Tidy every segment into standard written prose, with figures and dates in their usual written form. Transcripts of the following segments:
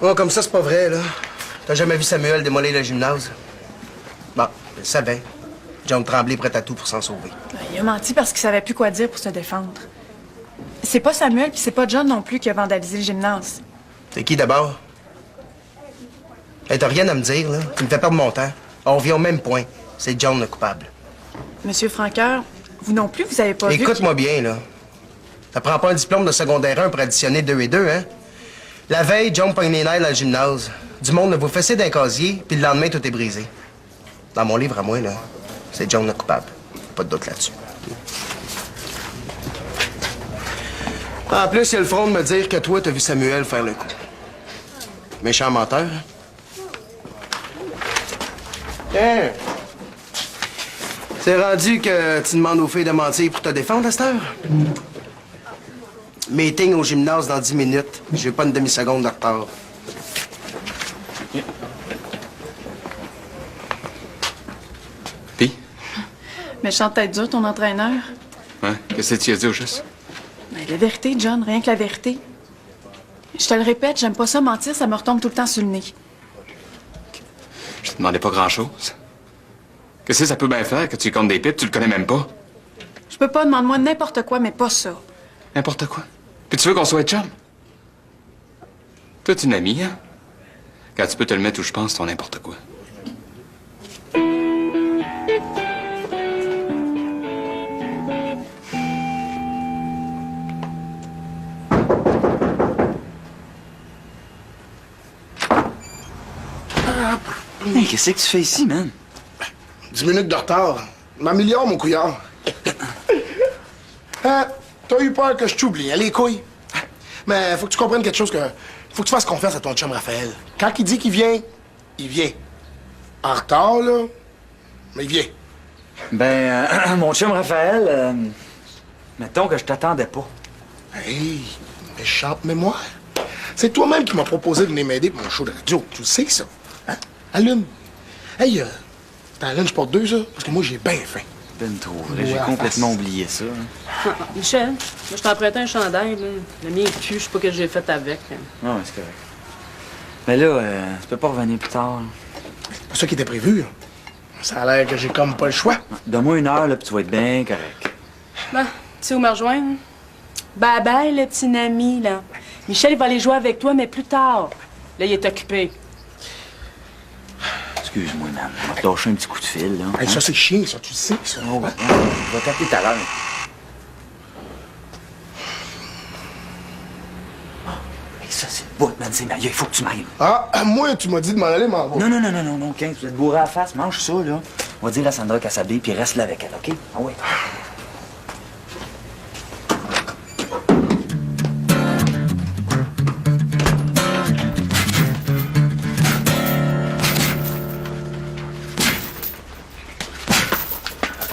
Oh, comme ça, c'est pas vrai, là. T'as jamais vu Samuel démolir le gymnase? Bon, je le savais. John Tremblay prêt à tout pour s'en sauver. Il a menti parce qu'il savait plus quoi dire pour se défendre. C'est pas Samuel puis c'est pas John non plus qui a vandalisé le gymnase. C'est qui d'abord? Hey, t'as rien à me dire, là. Tu me fais perdre mon temps. On revient au même point. C'est John le coupable. Monsieur Franqueur, vous non plus, vous avez pas vu... Écoute-moi bien, là. Ça prend pas un diplôme de secondaire 1 pour additionner 2 et 2, hein? La veille, John pogne les nerfs dans le gymnase. Du monde vous fessez d'un casier, puis le lendemain, tout est brisé. Dans mon livre à moi, là, c'est John le coupable. Pas de doute là-dessus. En plus, il y a le front de me dire que toi, t'as vu Samuel faire le coup. Méchant menteur, hein? Tiens! C'est rendu que tu demandes aux filles de mentir pour te défendre à cette heure? Meeting au gymnase dans 10 minutes. J'ai pas une demi-seconde de retard. Pis? Méchante tête dure, ton entraîneur. Ouais, qu'est-ce que tu as dit au juste? Ben, la vérité, John, rien que la vérité. Je te le répète, j'aime pas ça mentir, ça me retombe tout le temps sur le nez. Je te demandais pas grand-chose. Qu'est-ce que ça peut bien faire que tu comptes des pipes, tu le connais même pas? Je peux pas demander moi n'importe quoi, mais pas ça. N'importe quoi. Puis tu veux qu'on soit chum? Toi, tu es une amie, hein? Quand tu peux te le mettre où je pense, ton n'importe quoi. Hey, qu'est-ce que tu fais ici, man? 10 minutes de retard. M'améliore, mon couillard. Hein? T'as eu peur que je t'oublie, hein, les couilles? Mais faut que tu comprennes quelque chose que... Faut que tu fasses confiance à ton chum Raphaël. Quand il dit qu'il vient, il vient. En retard, là, mais il vient. Ben, mon chum Raphaël, mettons que je t'attendais pas. Hey, méchante mémoire. C'est toi-même qui m'as proposé de venir m'aider pour mon show de radio. Tu le sais, ça. Hein? Allume. Hey, t'as un lunch pour 2, ça? Parce que moi, j'ai bien faim. Ben trop vrai, Ouais, j'ai à complètement face. oublié ça. Hein. Michel, moi, je t'ai emprunté un chandail, là. Le mien est plus, je sais pas ce que j'ai fait avec. Non, mais c'est correct. Mais là, tu peux pas revenir plus tard. Là. C'est pas ça qui était prévu. Hein. Ça a l'air que j'ai comme pas le choix. Donne-moi 1 heure, là, puis tu vas être bien correct. Bon, tu sais où me rejoindre? Bye bye, le petit ami, là. Michel, il va aller jouer avec toi, mais plus tard. Là, il est occupé. Excuse-moi, man. On va te lâcher un petit coup de fil, là. Hey, ça, c'est chiant, ça, tu le sais, ça. Oh, ben, je vais t'appeler tout à l'heure. Hey, ça, c'est le bout, man. C'est il faut que tu m'ailles. Ah, moi, tu m'as dit de m'en aller, m'en va. Non, 15, vous êtes bourré à la face, mange ça, là. On va dire à Sandra qu'elle s'habille, puis reste là avec elle, OK? Ah ouais.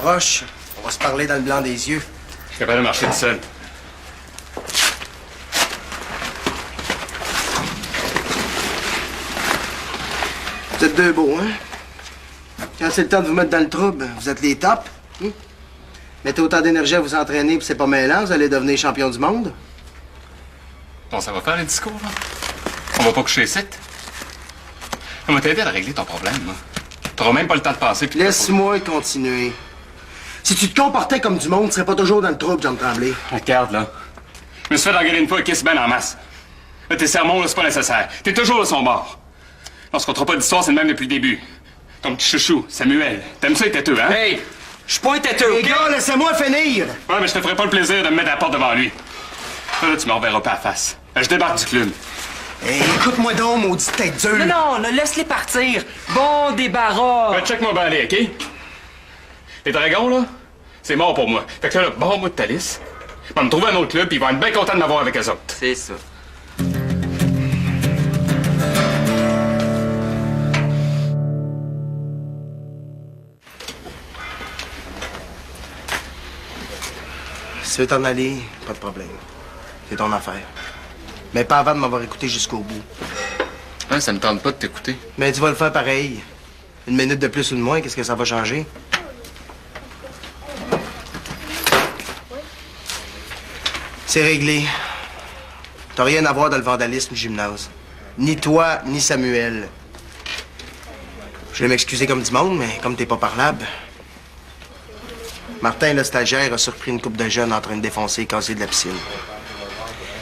Approche. On va se parler dans le blanc des yeux. Je suis capable de marcher tout seul. Vous êtes deux beaux, hein? Quand c'est le temps de vous mettre dans le trouble, vous êtes les tops. Hein? Mettez autant d'énergie à vous entraîner, puis c'est pas mêlant, vous allez devenir champion du monde. Bon, ça va faire le discours, là? On va pas coucher ici? On va t'aider à régler ton problème, là. T'auras même pas le temps de passer, puis... Laisse-moi continuer. Si tu te comportais comme du monde, tu serais pas toujours dans le trouble, John Tremblay. Regarde, là. Je me suis fait engueuler une fois et kiss ben en masse. Là, tes sermons, là, c'est pas nécessaire. T'es toujours de son bord. Lorsqu'on te pas d'histoire, c'est le même depuis le début. Ton petit chouchou, Samuel. T'aimes ça, les têteux, hein? Hey! Je suis pas un têteux, Les OK? gars, laissez-moi finir! Ouais, mais je te ferai pas le plaisir de me mettre à la porte devant lui. Là, tu me reverras pas à face. Je débarque du club. Hey, écoute-moi donc, maudit tête dure! Non, laisse-les partir. Bon débarras. Check-moi bien aller, OK? Les dragons, là, c'est mort pour moi. Fait que là, barre-moi de ta liste. Je vais me trouver un autre club, puis ils vont être bien contents de m'avoir avec eux autres. C'est ça. Si tu veux t'en aller, pas de problème. C'est ton affaire. Mais pas avant de m'avoir écouté jusqu'au bout. Hein, ça me tente pas de t'écouter. Mais tu vas le faire pareil. 1 minute de plus ou de moins, qu'est-ce que ça va changer? C'est réglé. T'as rien à voir dans le vandalisme du gymnase. Ni toi, ni Samuel. Je vais m'excuser comme du monde, mais comme t'es pas parlable. Martin, le stagiaire, a surpris une couple de jeunes en train de défoncer et casser de la piscine.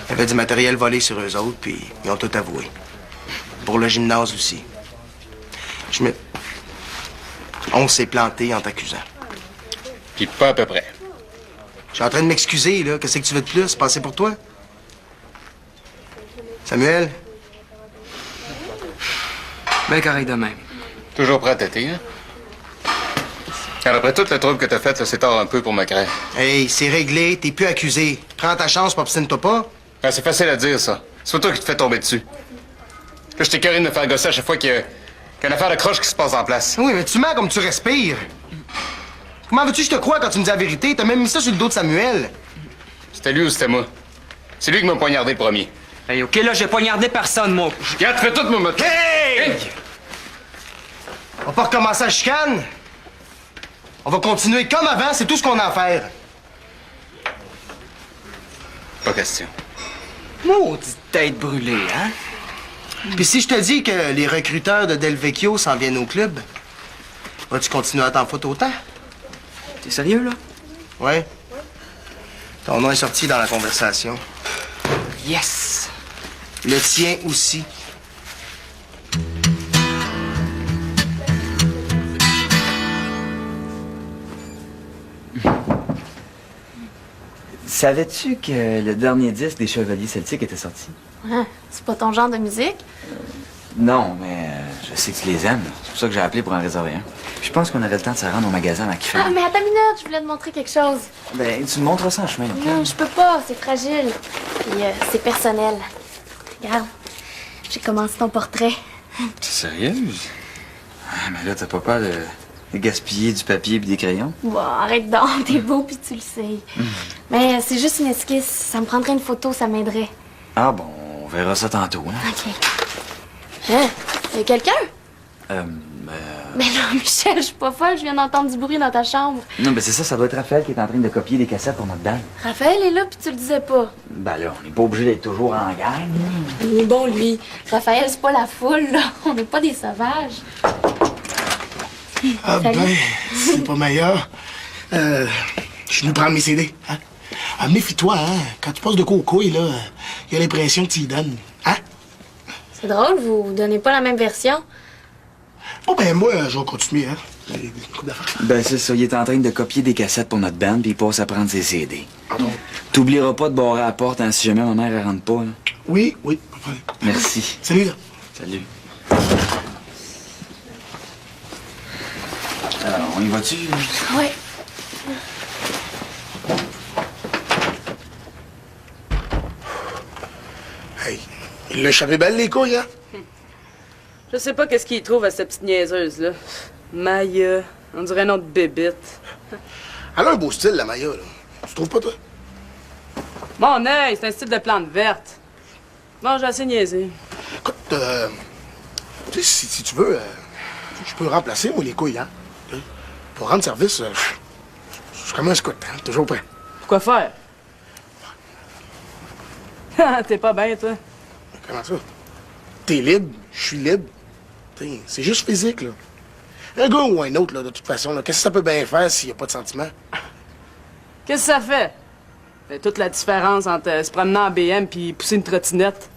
Il y avait du matériel volé sur eux autres, puis ils ont tout avoué. Pour le gymnase aussi. On s'est planté en t'accusant. Puis pas à peu près. Je suis en train de m'excuser, là. Qu'est-ce que tu veux de plus? Passer pour toi? Samuel? Ben correct de même. Toujours prêt à têter, hein? Alors, après tout le trouble que t'as fait, là, c'est tard un peu pour me créer. Hey, c'est réglé, t'es plus accusé. Prends ta chance, pas obstine-toi pas. Ah, c'est facile à dire, ça. C'est pas toi qui te fais tomber dessus. Là, je t'ai carré de me faire gosser à chaque fois qu'il y a une affaire de croche qui se passe en place. Oui, mais tu mens comme tu respires. Comment veux-tu que je te croie quand tu me dis la vérité? T'as même mis ça sur le dos de Samuel. C'était lui ou c'était moi? C'est lui qui m'a poignardé le premier. Hey, OK, là, j'ai poignardé personne, moi. Regarde, fais tout, moi, Hey! On va pas recommencer à chicane. On va continuer comme avant, c'est tout ce qu'on a à faire. Pas question. Maudite tête brûlée, hein? Puis si je te dis que les recruteurs de Del Vecchio s'en viennent au club, vas-tu continuer à t'en foutre autant? T'es sérieux, là? Ouais. Ton nom est sorti dans la conversation. Yes! Le tien aussi. Savais-tu que le dernier disque des Chevaliers Celtiques était sorti? Ah, c'est pas ton genre de musique? Non, mais je sais que tu les aimes. C'est pour ça que j'ai appelé pour en réserver un. Puis je pense qu'on aurait le temps de se rendre au magasin à Kiffin. Ah, mais attends une minute, je voulais te montrer quelque chose. Ben, tu me montres ça en chemin, OK? Non, je peux pas, c'est fragile. Puis c'est personnel. Regarde, j'ai commencé ton portrait. T'es sérieuse? Ah, mais là, t'as pas peur de gaspiller du papier et des crayons? Bon, arrête donc, t'es beau puis tu le sais. Mais c'est juste une esquisse. Ça me prendrait une photo, ça m'aiderait. Ah bon, on verra ça tantôt, hein? OK. Hein? Y'a quelqu'un? Mais Mais non, Michel, je suis pas folle, je viens d'entendre du bruit dans ta chambre. non, mais c'est ça doit être Raphaël qui est en train de copier des cassettes pour notre band. Raphaël est là puis tu le disais pas. Ben là, on n'est pas obligé d'être toujours en gang. Il est bon, lui. Raphaël, c'est pas la foule, là. On n'est pas des sauvages. Ah Salut. ben, c'est pas meilleur. Je suis venu prendre mes CD. Hein? Ah, méfie-toi, hein. Quand tu passes de couille, là, il y a l'impression que tu y donnes. Hein? C'est drôle, vous donnez pas la même version. Bon, ben, moi, je vais continuer, hein. J'ai une couple d'affaires. Ben c'est ça, il est en train de copier des cassettes pour notre band, puis il passe à prendre ses CD. Pardon? T'oublieras pas de barrer à la porte, hein, si jamais ma mère elle rentre pas, là. Oui, oui, pas de problème. Merci. Salut, là. Salut. Alors, on y va-tu? Ouais. Hey, il l'a échappé belle, les couilles, hein? Je sais pas qu'est-ce qu'il trouve à cette petite niaiseuse-là. Maya, on dirait un nom de bébite. Elle a un beau style, la Maya, là. Tu trouves pas, toi? Mon œil, c'est un style de plante verte. Bon, j'ai assez niaisé. Écoute, tu sais, si tu veux, je peux remplacer, moi, les couilles, hein? Pour rendre service, je suis comme un scout, hein? Toujours prêt. Quoi faire? T'es pas bien, toi. Comment ça? T'es libre, je suis libre. T'sais, c'est juste physique, là. Un gars ou un autre, là, de toute façon, là, qu'est-ce que ça peut bien faire s'il n'y a pas de sentiment? Qu'est-ce que ça fait? C'est toute la différence entre se promener en BM puis pousser une trottinette.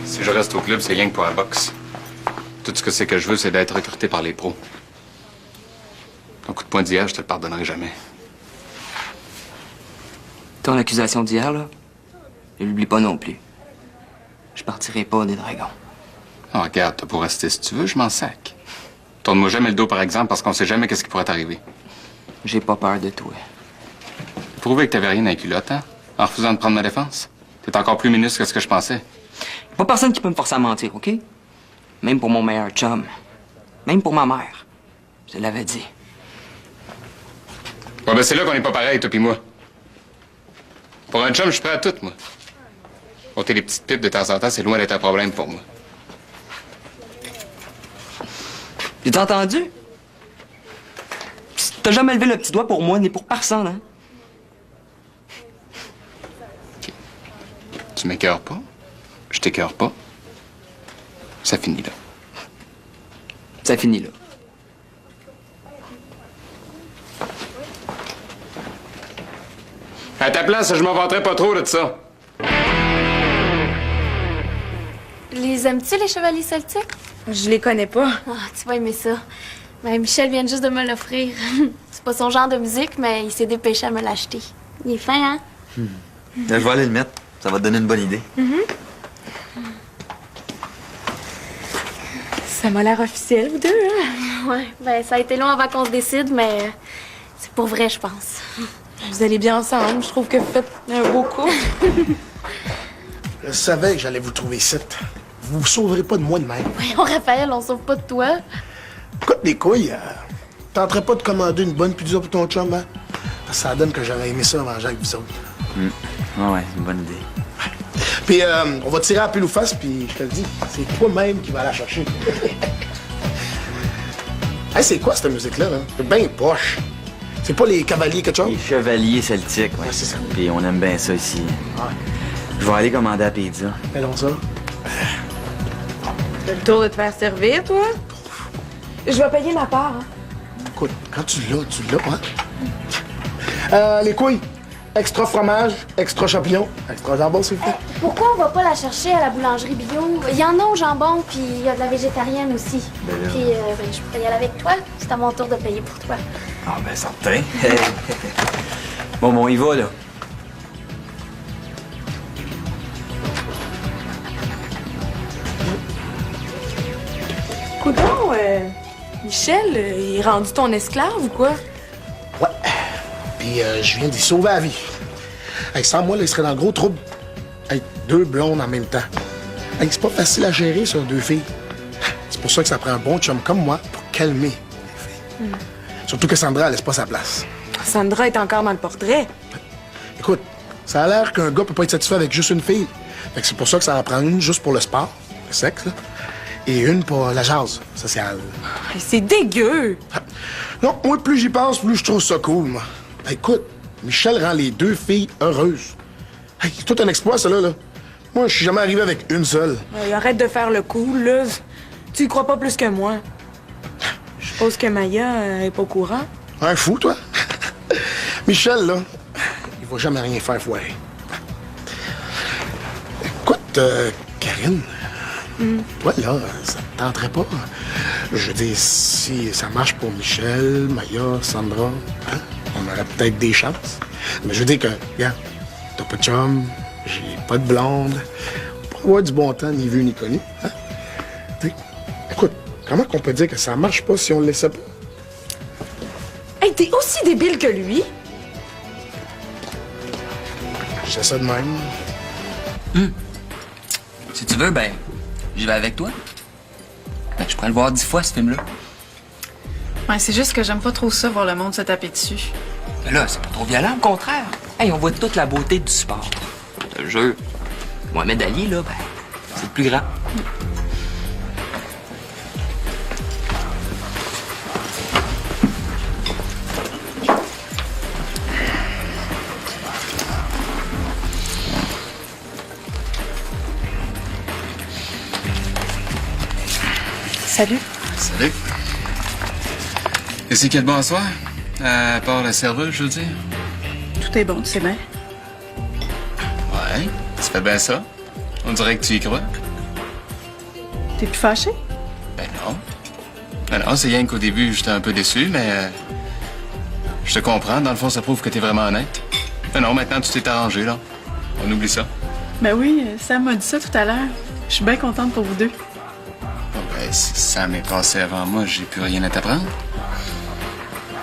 Si je reste au club, c'est rien que pour la boxe. Tout ce que c'est que je veux, c'est d'être recruté par les pros. Ton coup de poing d'hier, je te le pardonnerai jamais. Ton accusation d'hier, là, je l'oublie pas non plus. Je partirai pas des Dragons. Oh, regarde, t'as pour rester si tu veux, je m'en sac. Tourne-moi jamais le dos, par exemple, parce qu'on sait jamais qu'est-ce qui pourrait t'arriver. J'ai pas peur de toi. Prouver que t'avais rien dans les culottes, hein? En refusant de prendre ma défense. T'es encore plus minuscle que ce que je pensais. Pas personne qui peut me forcer à mentir, OK? Même pour mon meilleur chum. Même pour ma mère. Je te l'avais dit. Ouais, ben c'est là qu'on est pas pareil, toi pis moi. Pour un chum, je suis prêt à tout, moi. Ôter les petites pipes de temps en temps, c'est loin d'être un problème pour moi. T'as entendu? Petite T'as jamais levé le petit doigt pour moi, ni pour personne, hein? Tu m'écœures pas. Je t'écœure pas. Ça finit là. Ça finit là. À ta place, je m'en vanterais pas trop de ça. Les aimes-tu, les chevaliers celtiques? Je les connais pas. Ah, tu vas aimer ça. Ben, Michel vient juste de me l'offrir. C'est pas son genre de musique, mais il s'est dépêché à me l'acheter. Il est fin, hein? Je vais aller le mettre. Ça va te donner une bonne idée. Ça m'a l'air officiel, vous deux, hein? Ouais, ben ça a été long avant qu'on se décide, mais c'est pour vrai, je pense. Vous allez bien ensemble. Je trouve que vous faites un beau couple. Je savais que j'allais vous trouver ici. Vous vous sauverez pas de moi de même. Voyons, Raphaël, on sauve pas de toi. Écoute, les couilles, tenterais pas de commander une bonne pizza pour ton chum, hein? Parce que ça donne que j'aurais aimé ça manger avec vous autres. Ouais, c'est une bonne idée. Puis, on va tirer à pile ou face, puis je te le dis, c'est toi-même qui vas la chercher. Hey, c'est quoi cette musique-là, hein? C'est bien poche. C'est pas les cavaliers quelque chose? Les chevaliers celtiques, ouais. Ouais, c'est ça. Puis on aime bien ça ici. Je vais aller commander la pizza. Allons ça. T'as le tour de te faire servir, toi? Je vais payer ma part, hein? Écoute, quand tu l'as, hein? Les couilles, extra fromage, extra champignon, extra jambon, s'il vous plaît. Pourquoi on va pas la chercher à la boulangerie bio? Il y en a au jambon, puis il y a de la végétarienne aussi. Puis, ben, je peux y aller avec toi. C'est à mon tour de payer pour toi. Ah, ben, certain. Bon, on y va, là. Coudon, Michel, il est rendu ton esclave ou quoi? Ouais. Puis, je viens d'y sauver la vie. Hey, sans moi, là, il serait dans le gros trouble. Hey, 2 blondes en même temps. Hey, c'est pas facile à gérer, ça, 2 filles. C'est pour ça que ça prend un bon chum comme moi pour calmer les filles. Surtout que Sandra, elle laisse pas sa place. Sandra est encore dans le portrait. Écoute, ça a l'air qu'un gars peut pas être satisfait avec juste une fille. Fait que c'est pour ça que ça en prend une juste pour le sport, le sexe, là, et une pour la jase sociale. C'est dégueu! Non, moi, plus j'y pense, plus je trouve ça cool, moi. Ben, écoute, Michel rend les 2 filles heureuses. Hey, c'est tout un exploit, ça, là. Moi, je suis jamais arrivé avec une seule. Arrête de faire le cool, là. Tu y crois pas plus que moi. Je suppose que Maya est pas au courant. Un fou, toi? Michel, là, il va jamais rien faire foirer. Écoute, Karine, toi, là, ça te tenterait pas? Je veux dire, si ça marche pour Michel, Maya, Sandra, hein, on aurait peut-être des chances. Mais je veux dire que, regarde, t'as pas de chum, j'ai pas de blonde, on pourrait avoir du bon temps, ni vu ni connu. Hein? T'sais, écoute, comment qu'on peut dire que ça marche pas si on le laissait pas? Hey, t'es aussi débile que lui? C'est ça de même. Si tu veux, ben, j'y vais avec toi. Ben, je pourrais le voir 10 fois, ce film-là. Ouais, c'est juste que j'aime pas trop ça, voir le monde se taper dessus. Mais là, c'est pas trop violent, au contraire. Hey, on voit toute la beauté du sport. Je te jure. Mohamed Ali, là, ben, c'est le plus grand. Salut. Salut. Et c'est quel bon soir? À part la serveuse, je veux dire. Tout est bon, tu sais bien. Ouais, tu fais bien ça. On dirait que tu y crois. T'es plus fâché? Ben non. Ben non, c'est rien qu'au début, j'étais un peu déçu, mais... je te comprends. Dans le fond, ça prouve que t'es vraiment honnête. Ben non, maintenant, tu t'es arrangé, là. On oublie ça. Ben oui, Sam m'a dit ça tout à l'heure. Je suis bien contente pour vous deux. Bon, ben, si Sam est passé avant moi, j'ai plus rien à t'apprendre.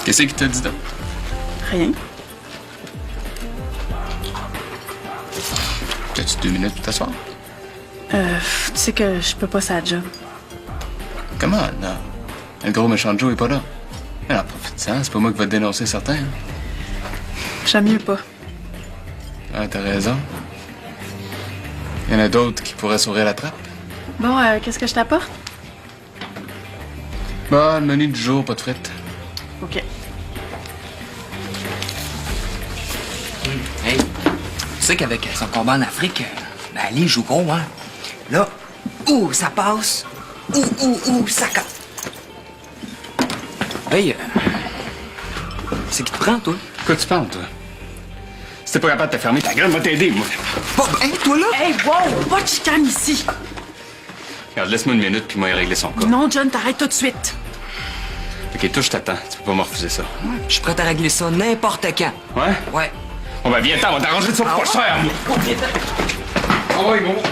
Qu'est-ce qu'il t'a dit d'autre? Rien. As-tu 2 minutes pour t'asseoir? Tu sais que je peux pas ça job. Comment, non? Le gros méchant Joe est pas là. Alors, profite-en, c'est pas moi qui va te dénoncer certains. Hein? J'aime mieux pas. Ah, t'as raison. Il y en a d'autres qui pourraient s'ouvrir la trappe. Bon, qu'est-ce que je t'apporte? Bah, le menu du jour, pas de frites. OK. Hey, tu sais qu'avec son combat en Afrique, ben Ali joue gros, hein? Là, ça passe. Ça casse. Hey, c'est qui te prend, toi? Quoi tu parles, toi? Si t'es pas capable de te fermer, ta gueule va t'aider, moi. Bon, hey, toi, là? Hey, wow! Pas de chicane ici! Regarde, laisse-moi une minute, puis moi, il régler son cas. Non, John, t'arrêtes tout de suite. OK, toi, je t'attends. Tu peux pas me refuser ça. Je suis prêt à régler ça n'importe quand. Ouais? Ouais. On va viens-t'en, on va t'arranger de ça pour pas cher, moi. Ah ouais, gros.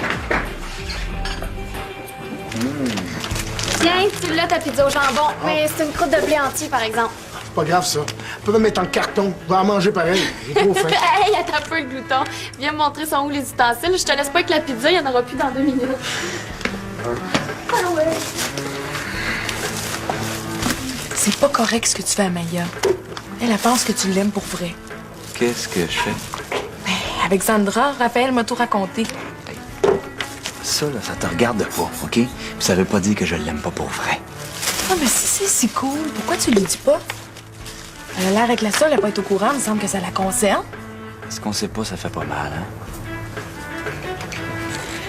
Tiens, tu l'as ta pizza au jambon, mais c'est une croûte de blé entier, par exemple. C'est pas grave, ça. Tu peux me mettre en carton. Je vais en manger pareil. J'ai trop faim. Hey, attends un peu le glouton. Viens me montrer sont où les ustensiles. Je te laisse pas avec la pizza, il y en aura plus dans 2 minutes. Ah ouais. C'est pas correct ce que tu fais à Maya. Elle pense que tu l'aimes pour vrai. Qu'est-ce que je fais? Avec Sandra, Raphaël m'a tout raconté. Ça, là, ça te regarde pas, OK? Puis ça veut pas dire que je l'aime pas pour vrai. Ah, mais si c'est si cool, pourquoi tu lui dis pas? Elle a l'air avec la seule à pas être au courant, il me semble que ça la concerne. Ce qu'on sait pas, ça fait pas mal, hein?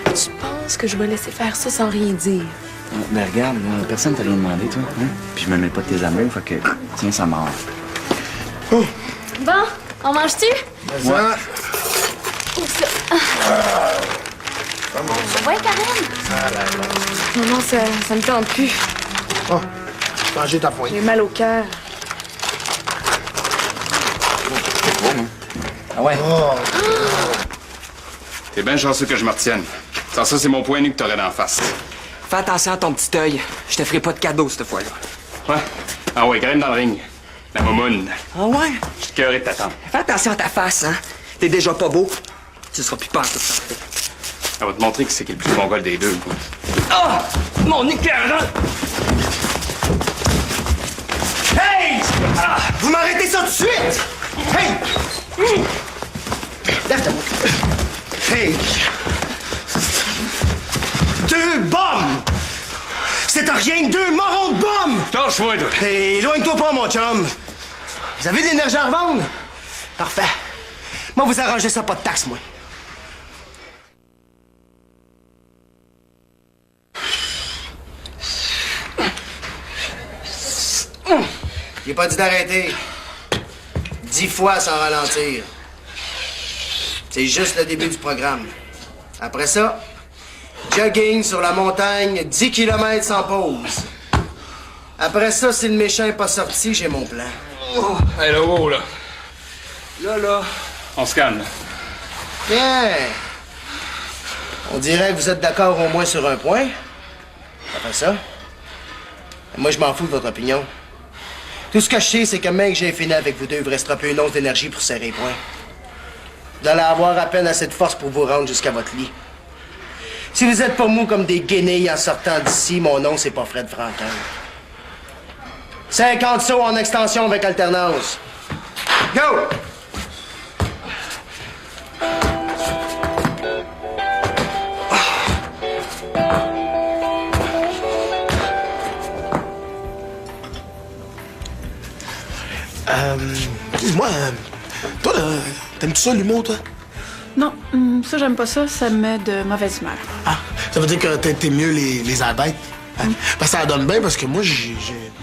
Tu penses que je vais laisser faire ça sans rien dire? Ben regarde, là, personne t'a rien demandé, toi. Hein? Puis je me mêle pas de tes amours, fait que tiens, ça mord. Bon, on mange-tu? Ouais. Ouvre ça. Ouais, Karen? Non, ça me tente plus. Oh, manger ta poigne. J'ai mal au cœur. Ah ouais? T'es bien chanceux que je me retienne. Sans ça, c'est mon point nu que t'aurais d'en face. Fais attention à ton petit œil. Je te ferai pas de cadeau cette fois-là. Ouais? Ah ouais, graine dans le ring. La momoune. Ah ouais? Je te cœurais de t'attendre. Fais attention à ta face, hein? T'es déjà pas beau. Tu seras plus pantoute parfait. Elle va te montrer que c'est qui le plus mongol des deux, quoi. Ah! Mon écœurant! Hey! Ah, vous m'arrêtez ça tout de suite! Hey! Lève-toi. Hey! 2 bombes! C'est rien que 2 morons de bombes! Torche-moi, toi! Hey, éloigne-toi pas, mon chum! Vous avez de l'énergie à revendre? Parfait. Moi, vous arrangez ça, pas de taxe, moi. J'ai pas dit d'arrêter. 10 fois sans ralentir. C'est juste le début du programme. Après ça, jogging sur la montagne, 10 km sans pause. Après ça, si le méchant est pas sorti, j'ai mon plan. Oh, hey, là, wow, là. Là. On se calme. Bien. On dirait que vous êtes d'accord au moins sur un point. Après ça, moi, je m'en fous de votre opinion. Tout ce que je sais, c'est que mec, j'ai fini avec vous deux, il vous restera plus une once d'énergie pour serrer les poings. Vous allez avoir à peine assez de force pour vous rendre jusqu'à votre lit. Si vous êtes pas mou comme des guenilles en sortant d'ici, mon nom, c'est pas Fred Franquin. 50 sauts en extension avec alternance. Go! Dis-moi, toi, là, t'aimes-tu ça, l'humour, toi? Non, ça, j'aime pas ça. Ça me met de mauvaise humeur. Ah, ça veut dire que t'es mieux les abeilles? Hein? Parce que ça donne bien, parce que moi, j'ai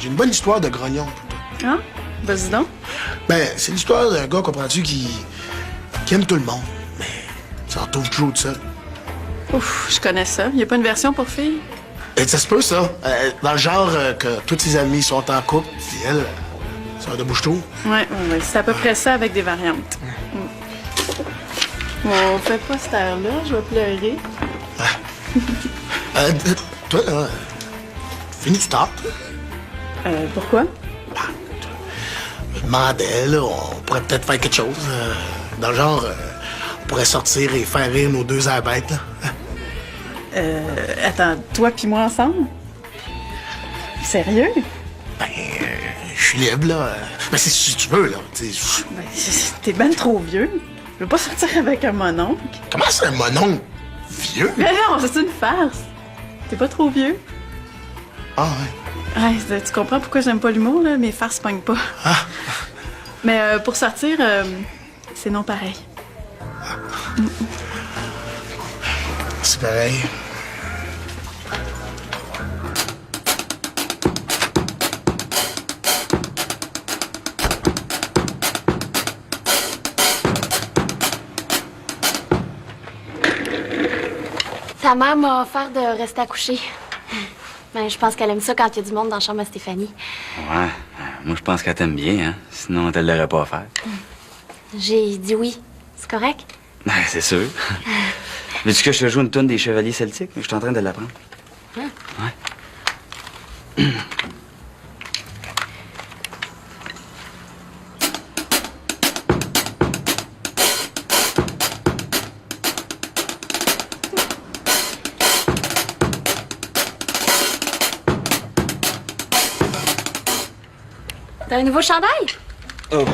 une bonne histoire de grognon pour toi. Hein? Vas-y donc. Ben, c'est l'histoire d'un gars, comprends-tu, qui aime tout le monde, mais ça en retrouve toujours tout seul. Ouf, je connais ça. Y a pas une version pour filles? Et ça se peut, ça. Dans le genre que tous ses amis sont en couple, puis elle, sort de bouche-trou. Ouais. C'est à peu près ça avec des variantes. On fait pas cette heure-là, je vais pleurer. Toi, là, finis-tu tard, toi? Pourquoi? Je me demandais, là, on pourrait peut-être faire quelque chose. Dans le genre, on pourrait sortir et faire rire nos 2 abeilles, là. Attends, toi puis moi ensemble? Sérieux? Ben, je suis libre, là. Ben, c'est si tu veux, là. Ben, t'es ben trop vieux. Je veux pas sortir avec un mononcle. Comment c'est un mononcle vieux? Mais non, c'est une farce. T'es pas trop vieux? Ah, ouais. Ouais, tu comprends pourquoi j'aime pas l'humour, là? Mes farces pognent pas. Ah. Mais pour sortir, c'est non pareil. C'est pareil. Ta mère m'a offert de rester à coucher. Ben, je pense qu'elle aime ça quand il y a du monde dans la chambre à Stéphanie. Ouais, moi je pense qu'elle t'aime bien, hein. Sinon, elle te l'aurait pas offert. J'ai dit oui. C'est correct? Ouais, c'est sûr. Veux-tu que je te joue une toune des Chevaliers Celtiques? Je suis en train de l'apprendre. Hein? Ouais. T'as un nouveau chandail? Oh.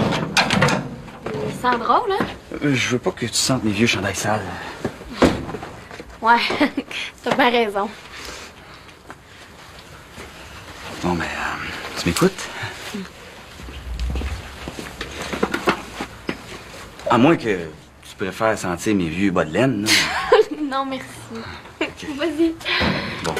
Il sent drôle, hein? Je veux pas que tu sentes mes vieux chandails sales. Ouais, t'as bien raison. Bon, mais tu m'écoutes? À moins que tu préfères sentir mes vieux bas de laine, là. Non, merci. Vas-y. Bon.